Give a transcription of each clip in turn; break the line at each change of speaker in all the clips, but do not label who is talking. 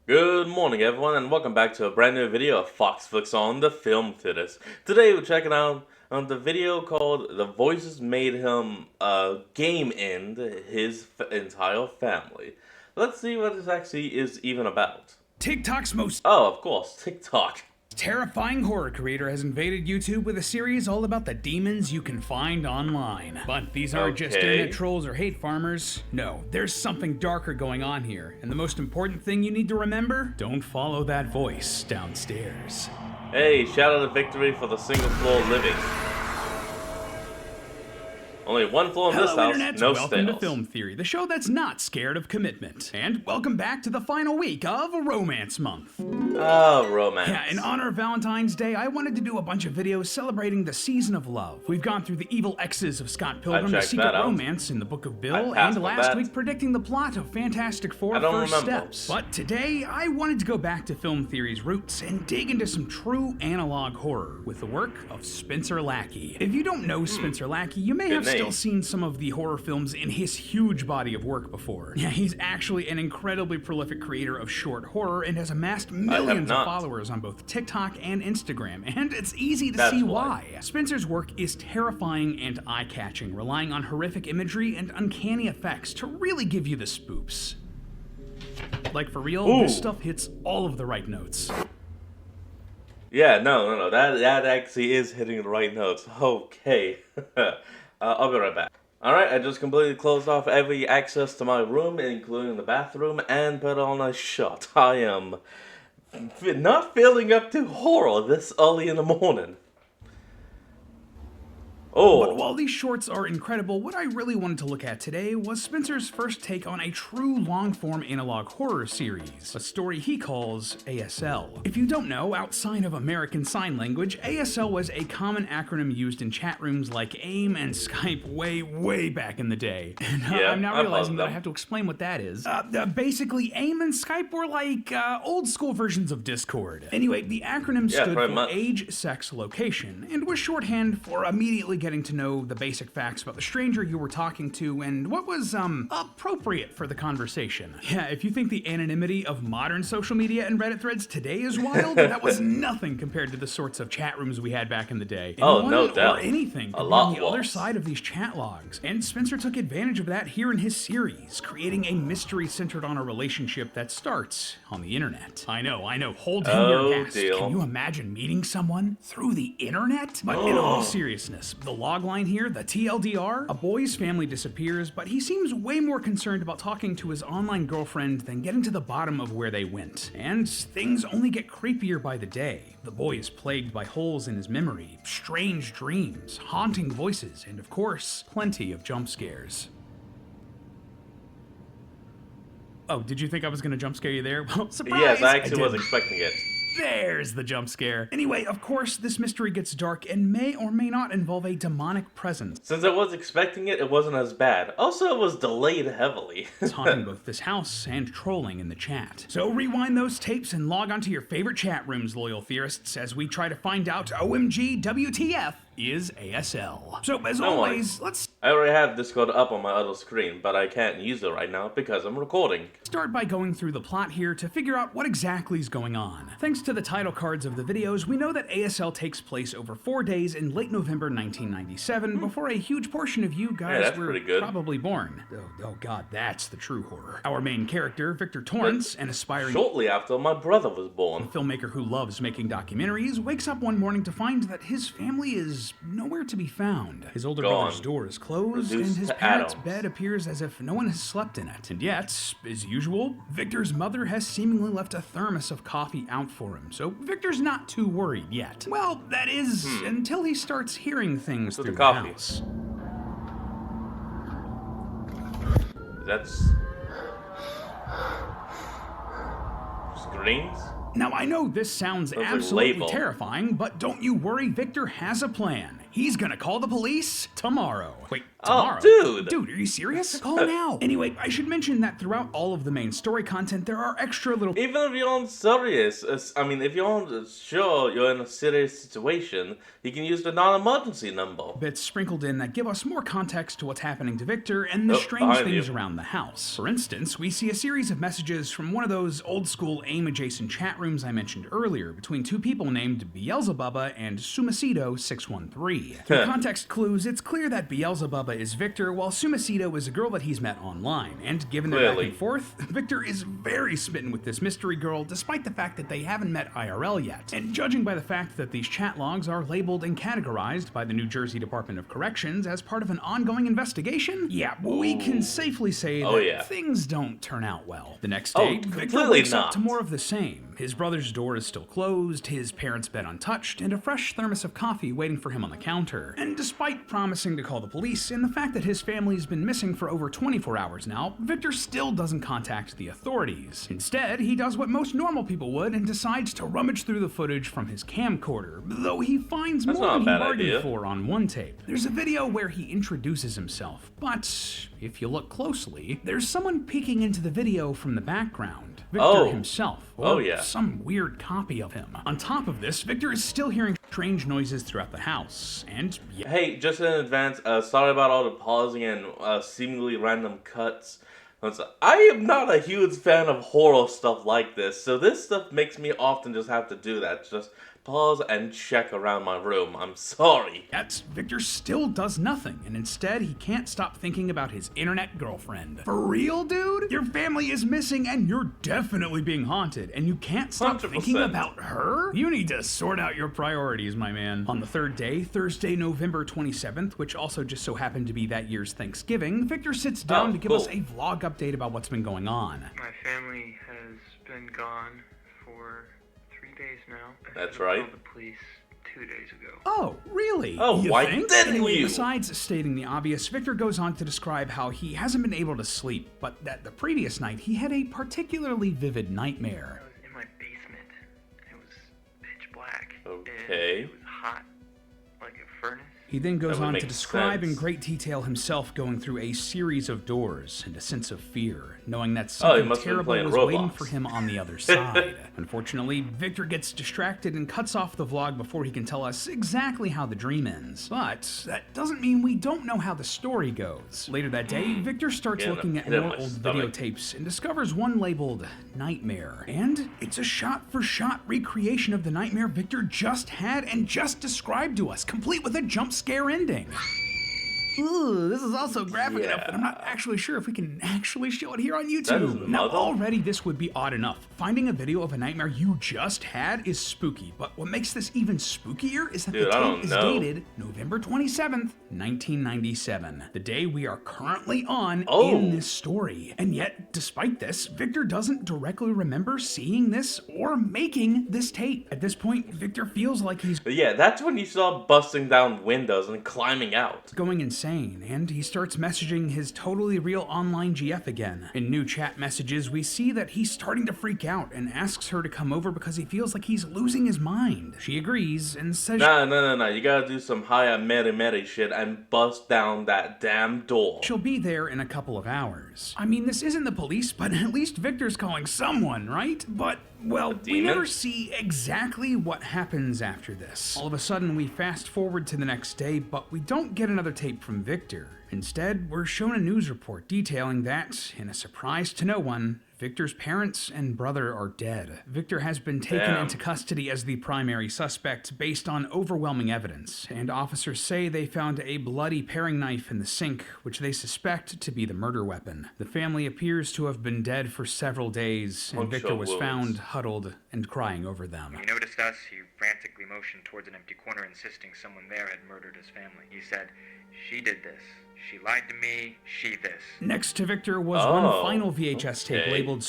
Good morning, everyone, and welcome back to a brand new video of Fox Flicks on the Film Theaters. Today, we're checking out the video called "The Voices Made Him Game End His Entire Family." Let's see what this actually is even about.
TikTok's most
Oh, of course, TikTok.
terrifying horror creator has invaded YouTube with a series all about the demons you can find online. But these aren't just
Okay.
internet trolls or hate farmers. No, there's something darker going on here. And the most important thing you need to remember, don't follow that voice downstairs.
Hey, shout out to Victory for the single floor living. Only one floor in this
Hello,
house,
Internet.
no
Welcome to
stairs.
Film Theory, the show that's not scared of commitment. And welcome back to the final week of Romance Month.
Oh, romance.
Yeah, in honor of Valentine's Day, I wanted to do a bunch of videos celebrating the season of love. We've gone through the evil exes of Scott Pilgrim, the
checked
secret
that out.
romance in the Book of
I
Bill,
passed
and
on
last
that.
week predicting the plot of Fantastic Four
I don't
First
remember.
Steps. But today, I wanted to go back to Film Theory's roots and dig into some true analog horror with the work of Spencer Lackey. If you don't know Spencer Lackey, you may have
name.
still seen some of the horror films in his huge body of work before. Yeah, he's actually an incredibly prolific creator of short horror and has amassed millions of
not.
followers on both TikTok and Instagram, and it's easy to
That's
see
why.
why. Spencer's work is terrifying and eye-catching, relying on horrific imagery and uncanny effects to really give you the spoops. Like for real,
Ooh.
this stuff hits all of the right notes.
Yeah, no. That actually is hitting the right notes. Okay. I'll be right back. Alright, I just completely closed off every access to my room, including the bathroom, and put on a shot. I am not feeling up to horror this early in the morning.
But
Oh,
while these shorts are incredible, what I really wanted to look at today was Spencer's first take on a true long-form analog horror series, a story he calls ASL. If you don't know, outside of American Sign Language, ASL was a common acronym used in chat rooms like AIM and Skype way back in the day. And
Yeah,
I'm now
I've
realizing
heard
that I
them.
have to explain what that is. Basically, AIM and Skype were like old school versions of Discord. Anyway, the acronym
Yeah,
stood
pretty
for
much.
age, sex, location, and was shorthand for immediately getting to know the basic facts about the stranger you were talking to and what was, appropriate for the conversation. Yeah, if you think the anonymity of modern social media and Reddit threads today is wild, that was nothing compared to the sorts of chat rooms we had back in the day.
Oh, no
Anyone
doubt.
Or anything
A
could be
lot
on the other
worse.
side of these chat logs, and Spencer took advantage of that here in his series, creating a mystery centered on a relationship that starts on the internet. I know, hold in
Oh,
your gas.
deal.
Can you imagine meeting someone through the internet? But in all seriousness, the logline here, the TLDR, a boy's family disappears, but he seems way more concerned about talking to his online girlfriend than getting to the bottom of where they went. And things only get creepier by the day. The boy is plagued by holes in his memory, strange dreams, haunting voices, and of course, plenty of jump scares. Oh, did you think I was gonna jump scare you there? Well, surprise!
yes, I actually was
didn't.
expecting it.
There's the jump scare. Anyway, of course, this mystery gets dark and may or may not involve a demonic presence.
Since I was expecting it, it wasn't as bad. Also, it was delayed heavily.
It's haunting both this house and trolling in the chat. So rewind those tapes and log onto your favorite chat rooms, loyal theorists, as we try to find out OMG WTF is ASL. So as
Don't worry.
always, let's
I already have Discord up on my other screen, but I can't use it right now because I'm recording.
start by going through the plot here to figure out what exactly is going on. Thanks to the title cards of the videos, we know that ASL takes place over 4 days in late November 1997, before a huge portion of you guys
that's
were
pretty good.
probably born. Oh god, that's the true horror. Our main character, Victor Torrance, an aspiring
Shortly after my brother was born.
filmmaker who loves making documentaries, wakes up one morning to find that his family is nowhere to be found. His older
Gone.
brother's door is closed,
Reduced
and his
to
parents'
atoms.
bed appears as if no one has slept in it. And yet, as usual, Victor's mother has seemingly left a thermos of coffee out for him, so Victor's not too worried yet. Well, that is, until he starts hearing things
With
through
the
the
coffee.
house.
That's... screams?
Now, I know this sounds
like
absolutely
label.
terrifying, but don't you worry, Victor has a plan. He's gonna call the police tomorrow. Wait,
Oh,
tomorrow?
dude.
Dude, are you serious? Call now. Anyway, I should mention that throughout all of the main story content, there are extra little
Even if you're on serious, if you're on sure you're in a serious situation, you can use the non-emergency number.
bits sprinkled in that give us more context to what's happening to Victor and the
Oh,
strange
behind
things
you.
around the house. For instance, we see a series of messages from one of those old school AIM-adjacent chat rooms I mentioned earlier between two people named Beelzebubba and Sumasido613. Through context clues, it's clear that Beelzebubba is Victor while Sumasido is a girl that he's met online, and given their back
Clearly.
and forth, Victor is very smitten with this mystery girl despite the fact that they haven't met IRL yet. And judging by the fact that these chat logs are labeled and categorized by the New Jersey Department of Corrections as part of an ongoing investigation, yeah, we can safely say that
Oh, yeah.
things don't turn out well. The next
Oh,
day, Victor
completely
wakes up
not.
to more of the same. His brother's door is still closed, his parents' bed untouched, and a fresh thermos of coffee waiting for him on the counter. And despite promising to call the police and the fact that his family's been missing for over 24 hours now, Victor still doesn't contact the authorities. Instead, he does what most normal people would and decides to rummage through the footage from his camcorder, though he finds
That's
more
not a
than he
bad
bargained
idea.
for on one tape. There's a video where he introduces himself, but if you look closely, there's someone peeking into the video from the background. Victor
Oh.
himself, or
Oh, yeah.
some weird copy of him. On top of this, Victor is still hearing strange noises throughout the house, and yeah,
Hey, just in advance, sorry about all the pausing and seemingly random cuts. I am not a huge fan of horror stuff like this, so this stuff makes me often just have to do that. Just pause and check around my room. I'm sorry.
yet Victor still does nothing, and instead he can't stop thinking about his internet girlfriend. For real, dude? Your family is missing and you're definitely being haunted, and you can't stop
100%.
thinking about her? You need to sort out your priorities, my man. On the third day, Thursday, November 27th, which also just so happened to be that year's Thanksgiving, Victor sits down
Oh,
to give us
cool.
a vlog update about what's been going on.
My family has been gone for 3 days now. I
That's
should've
right.
called the police 2 days ago.
Oh, really?
Oh,
You
why
think?
didn't
Anyway,
you?
besides stating the obvious, Victor goes on to describe how he hasn't been able to sleep, but that the previous night he had a particularly vivid nightmare.
I was in my basement. It was pitch black.
Okay.
And it was hot, like a furnace.
He then goes
That would
on to
make
describe in
sense.
great detail himself going through a series of doors and a sense of fear, knowing that
Oh, he
something
must have been
terrible
playing
was waiting
Roblox.
for him on the other side. Unfortunately, Victor gets distracted and cuts off the vlog before he can tell us exactly how the dream ends. But that doesn't mean we don't know how the story goes. Later that day, Victor starts
Getting a
looking at
pit in
more
my
old
stomach.
videotapes and discovers one labeled Nightmare. And it's a shot-for-shot recreation of the nightmare Victor just had and just described to us, complete with a jump scare ending. Ooh, this is also graphic enough that I'm not actually sure if we can actually show it here on
That is
YouTube. Now,
mother-
already this would be odd enough. Finding a video of a nightmare you just had is spooky, but what makes this even spookier is that
Dude,
the
I don't
tape is
know.
dated November 27th, 1997, the day we are currently on
Oh.
in this story. And yet, despite this, Victor doesn't directly remember seeing this or making this tape. At this point, Victor feels like he's
But yeah, that's when you start busting down windows and climbing out.
going insane, and he starts messaging his totally real online GF again. In new chat messages, we see that he's starting to freak out and asks her to come over because he feels like he's losing his mind. She agrees and says
No. You gotta do some higher Mary shit and bust down that damn door.
she'll be there in a couple of hours. I mean, this isn't the police, but at least Victor's calling someone, right? But, well, we
demon?
never see exactly what happens after this. All of a sudden, we fast forward to the next day, but we don't get another tape from Victor. Instead, we're shown a news report detailing that, in a surprise to no one, Victor's parents and brother are dead. Victor has been taken
Damn.
into custody as the primary suspect based on overwhelming evidence, and officers say they found a bloody paring knife in the sink, which they suspect to be the murder weapon. The family appears to have been dead for several days, and
Puncture
Victor was
wounds.
found huddled and crying over them.
When he noticed us, he frantically motioned towards an empty corner, insisting someone there had murdered his family. He said, "She did this. She lied to me. She this."
Next to Victor was
Oh,
one final VHS tape
okay.
labeled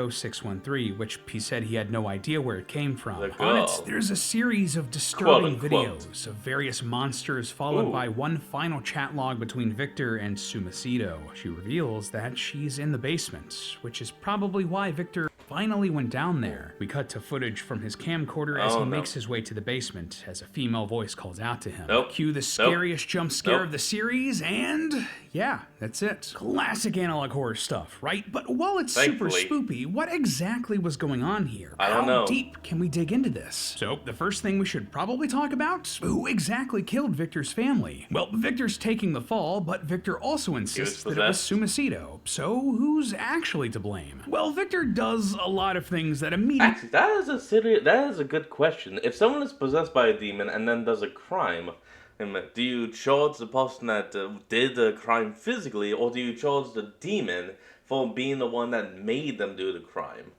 Sumasido613, which he said he had no idea where it came from.
The
On it,
girl.
there's a series of disturbing
Quote-unquote.
videos of various monsters, followed
Ooh.
by one final chat log between Victor and Sumasido. She reveals that she's in the basement, which is probably why Victor finally went down there. We cut to footage from his camcorder as he makes his way to the basement as a female voice calls out to him. Cue the scariest jump scare of the series, and yeah, that's it. Classic analog horror stuff, right? But while it's super spoopy, what exactly was going on here?
I don't know.
How deep can we dig into this? So, the first thing we should probably talk about, who exactly killed Victor's family? Well, Victor's taking the fall, but Victor also insists that it was Sumacito. So, who's actually to blame? Well, Victor does a lot of things that immediately...
Actually, that is a good question. If someone is possessed by a demon and then does a crime, do you charge the person that did the crime physically, or do you charge the demon for being the one that made them do the crime?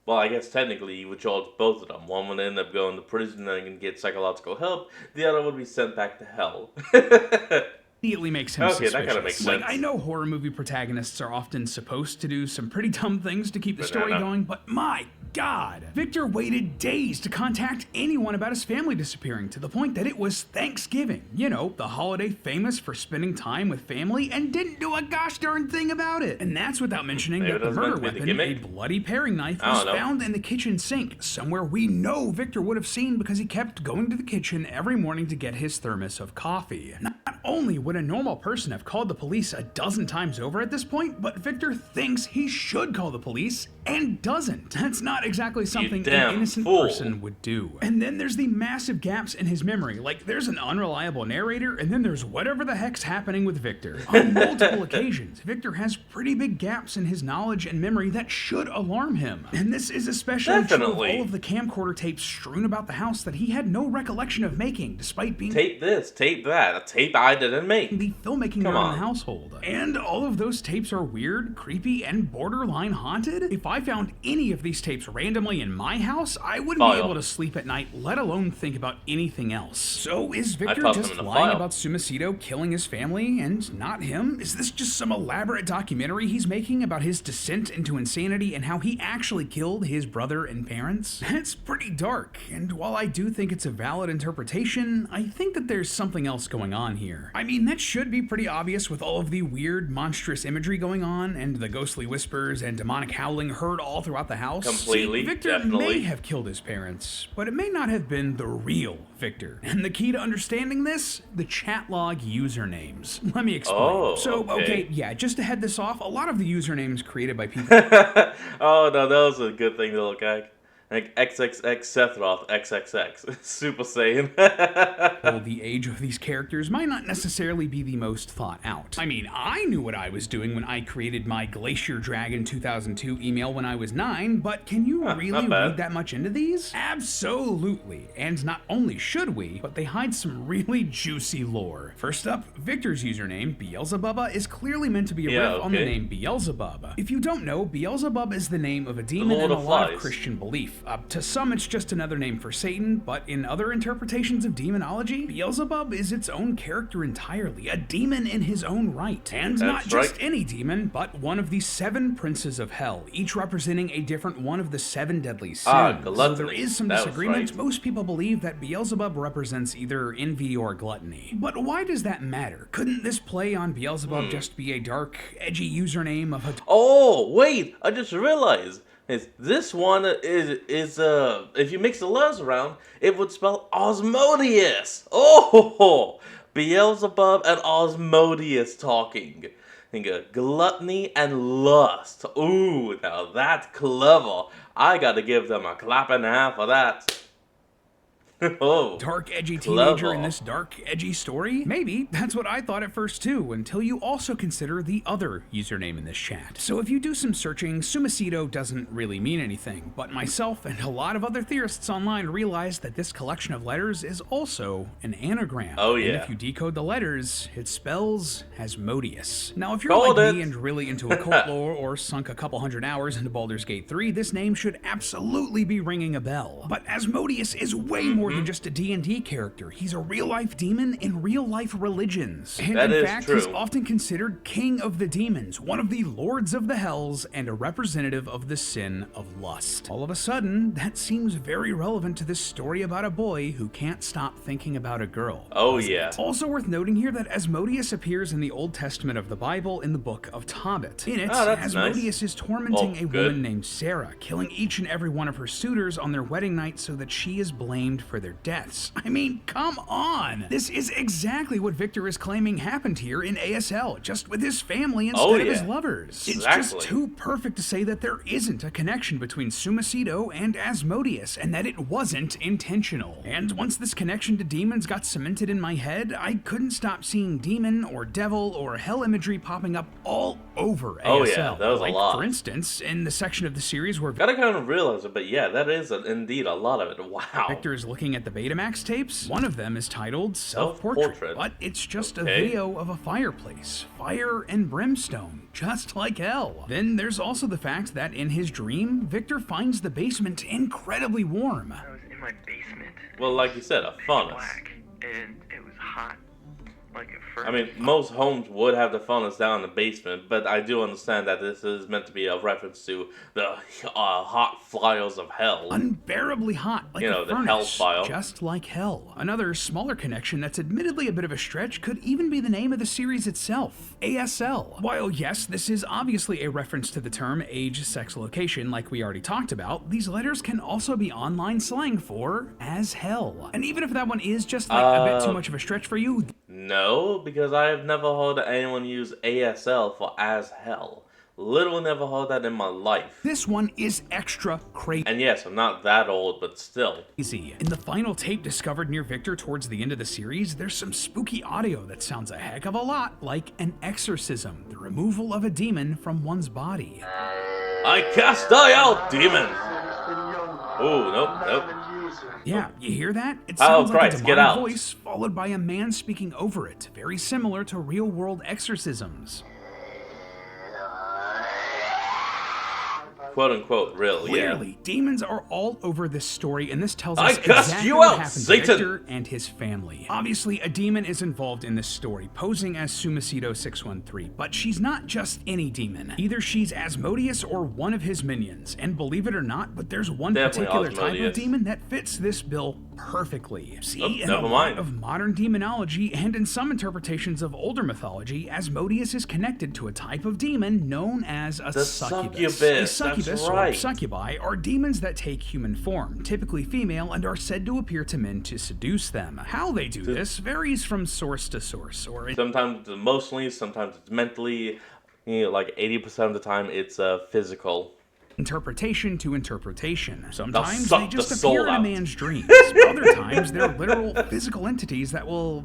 Well, I guess technically you would charge both of them. One would end up going to prison and get psychological help. The other would be sent back to hell.
Immediately makes him suspicious.
That kind of makes sense.
Like, I know horror movie protagonists are often supposed to do some pretty dumb things to keep the story going, but my God, Victor waited days to contact anyone about his family disappearing, to the point that it was Thanksgiving. You know, the holiday famous for spending time with family, and didn't do a gosh darn thing about it. And that's without mentioning that the murder weapon, a bloody paring knife, was found in the kitchen sink, somewhere we know Victor would have seen because he kept going to the kitchen every morning to get his thermos of coffee. Not only would a normal person have called the police a dozen times over at this point, but Victor thinks he should call the police and doesn't. That's not exactly something an innocent person would do. And then there's the massive gaps in his memory. Like, there's an unreliable narrator, and then there's whatever the heck's happening with Victor. On multiple occasions, Victor has pretty big gaps in his knowledge and memory that should alarm him. And this is especially true of all of the camcorder tapes strewn about the house that he had no recollection of making, despite being
tape this, tape that, a tape I didn't make.
The filmmaking there in the household. And all of those tapes are weird, creepy, and borderline haunted. If I found any of these tapes randomly in my house, I wouldn't be able to sleep at night, let alone think about anything else. So is Victor just lying about Sumacito killing his family and not him? Is this just some elaborate documentary he's making about his descent into insanity and how he actually killed his brother and parents? That's pretty dark, and while I do think it's a valid interpretation, I think that there's something else going on here. I mean, that should be pretty obvious with all of the weird, monstrous imagery going on, and the ghostly whispers and demonic howling heard all throughout the house.
Completely,
Victor may have killed his parents, but it may not have been the real Victor. And the key to understanding this? The chat log usernames. Let me explain. Just to head this off, a lot of the usernames created by people...
Oh, no, that was a good thing to look at. Like XXX Sephiroth XXX Super Saiyan.
Well, the age of these characters might not necessarily be the most thought out. I mean, I knew what I was doing when I created my Glacier Dragon 2002 email when I was 9, but can you really read that much into these? Absolutely. And not only should we, but they hide some really juicy lore. First up, Victor's username, Beelzebubba, is clearly meant to be a riff on the name Beelzebub. If you don't know, Beelzebub is the name of a demon in a lot of Christian belief. To some, it's just another name for Satan, but in other interpretations of demonology, Beelzebub is its own character entirely, a demon in his own right. And not just any demon, but one of the 7 princes of hell, each representing a different one of the 7 deadly sins. So there is some disagreement. Most people believe that Beelzebub represents either envy or gluttony. But why does that matter? Couldn't this play on Beelzebub just be a dark, edgy username of a...
Oh, wait! I just realized! This one is if you mix the letters around, it would spell Osmodius. Oh, Beelzebub and Osmodius talking. Think of gluttony and lust. Ooh, now that's clever. I gotta give them a clap and a half for that. Oh,
dark, edgy teenager in this dark, edgy story? Maybe. That's what I thought at first too, until you also consider the other username in this chat. So if you do some searching, Sumacito doesn't really mean anything, but myself and a lot of other theorists online realized that this collection of letters is also an anagram.
Oh yeah.
And if you decode the letters, it spells Asmodeus. Now if you're like me and really into occult lore or sunk a couple hundred hours into Baldur's Gate 3, this name should absolutely be ringing a bell. But Asmodeus is way more than just a D&D character. He's a real-life demon in real-life religions. And
That
in
is
fact,
true.
he's often considered king of the demons, one of the lords of the hells, and a representative of the sin of lust. All of a sudden, that seems very relevant to this story about a boy who can't stop thinking about a girl.
Oh yeah.
Also worth noting here that Asmodeus appears in the Old Testament of the Bible in the book of Tobit. In it,
Oh, that's
Asmodeus is tormenting a
good.
woman named Sarah, killing each and every one of her suitors on their wedding night so that she is blamed for their deaths. I mean, come on! This is exactly what Victor is claiming happened here in ASL, just with his family instead of his lovers. It's just
Exactly.
too perfect to say that there isn't a connection between Sumasido and Asmodeus, and that it wasn't intentional. And once this connection to demons got cemented in my head, I couldn't stop seeing demon or devil or hell imagery popping up all over ASL.
Oh, yeah, that was a
like,
lot.
For instance, in the section of the series where
Gotta kind of realize it, but yeah, that is indeed a lot of it. Wow.
Victor is looking at the Betamax tapes, one of them is titled Self-Portrait,
Self-Portrait.
but it's just a
Okay.
video of a fireplace, fire and brimstone, just like hell. Then there's also the fact that in his dream, Victor finds the basement incredibly warm.
I was in my basement.
Well, like you said, a furnace.
Black, and it was hot, like a furnace.
I mean, most homes would have the furnace down in the basement, but I do understand that this is meant to be a reference to the hot fires of hell.
Unbearably hot, like
You know,
a
the
furnace,
hellfire.
just like hell. Another smaller connection that's admittedly a bit of a stretch could even be the name of the series itself, ASL. While yes, this is obviously a reference to the term age, sex, location like we already talked about, these letters can also be online slang for as hell. And even if that one is just like a bit too much of a stretch for you,
No, because I have never heard anyone use ASL for as hell. Literally never heard that in my life.
this one is extra crazy.
And yes, I'm not that old, but still.
In the final tape discovered near Victor towards the end of the series, there's some spooky audio that sounds a heck of a lot like an exorcism, the removal of a demon from one's body.
I cast thy out, demon! Oh, nope.
Yeah, you hear that? It
Oh,
sounds like
Christ,
a
get
demonic
out.
voice followed by a man speaking over it, very similar to real-world exorcisms.
Quote unquote, real, yeah.
Clearly, demons are all over this story, and this tells
I
us
cast
exactly
you
what
out,
happened
Satan!
to Victor and his family. Obviously, a demon is involved in this story, posing as Sumasido 613, but she's not just any demon. Either she's Asmodeus or one of his minions, and believe it or not, but there's one
Definitely
particular type of
Asmodeus.
demon that fits this bill perfectly. See,
Oh,
in a
never
lot
mind.
of modern demonology and in some interpretations of older mythology, Asmodeus is connected to a type of demon known as a
The
succubus.
succubus,
A succubus
that's
or
right.
succubi are demons that take human form, typically female, and are said to appear to men to seduce them. How they do this varies from source to source, or
Sometimes it's emotionally, sometimes it's mentally. You know, like 80% of the time, it's physical.
interpretation to interpretation. Sometimes
suck
they just
the soul
appear in a
out.
man's dreams. Other times, they're literal physical entities that will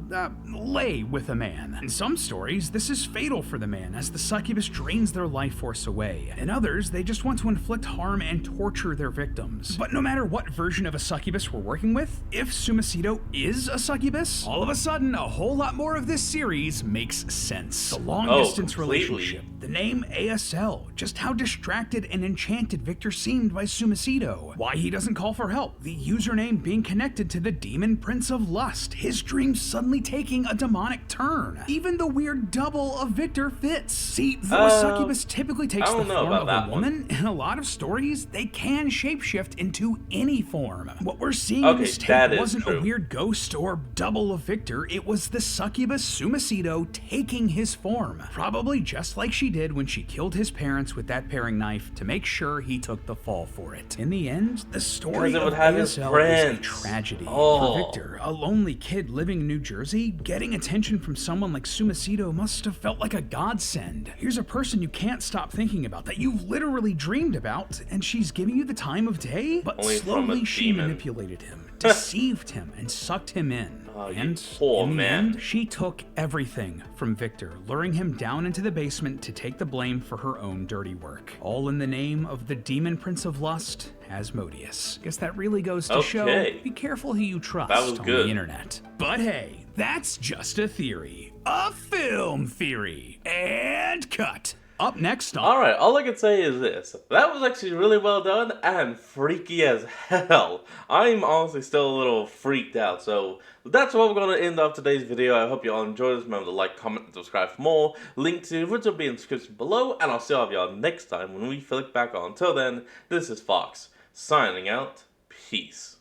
lay with a man. In some stories, this is fatal for the man, as the succubus drains their life force away. In others, they just want to inflict harm and torture their victims. But no matter what version of a succubus we're working with, if Sumasido is a succubus, all of a sudden, a whole lot more of this series makes sense. The long-distance
completely.
relationship, the name ASL, just how distracted and enchanted Victor seemed by Sumasido, why he doesn't call for help, the username being connected to the demon prince of lust, his dreams suddenly taking a demonic turn. Even the weird double of Victor fits. See, though a succubus typically takes
I
the
don't know
form
about
of
that
a
one.
woman, in a lot of stories, they can shapeshift into any form. What we're seeing in
Okay,
this
that
tape
is
wasn't
true.
a weird ghost or double of Victor, it was the succubus Sumasido taking his form. Probably just like she did when she killed his parents with that paring knife to make sure he took the fall for it. In the end, the story
Because it
of
would have his
ASL is a
friends.
tragedy.
Oh.
For Victor, a lonely kid living in New Jersey, getting attention from someone like Sumasido must have felt like a godsend. Here's a person you can't stop thinking about, that you've literally dreamed about, and she's giving you the time of day? But
Only from a
slowly she
demon.
manipulated him, deceived him, and sucked him in.
Oh, you
And
poor
in the
man.
end, she took everything from Victor, luring him down into the basement to take the blame for her own dirty work. All in the name of the demon prince of lust, Asmodeus. Guess that really goes to show,
Okay.
be careful who you trust
That was
on
good.
the internet. But hey, that's just a theory. A film theory. And cut. Up next on...
Alright, all I can say is this. That was actually really well done and freaky as hell. I'm honestly still a little freaked out, so that's what we're going to end off today's video. I hope you all enjoyed this. Remember to like, comment, and subscribe for more. Link to which will be in the description below, and I'll see all of y'all next time when we flick back on. Until then, this is Fox, signing out. Peace.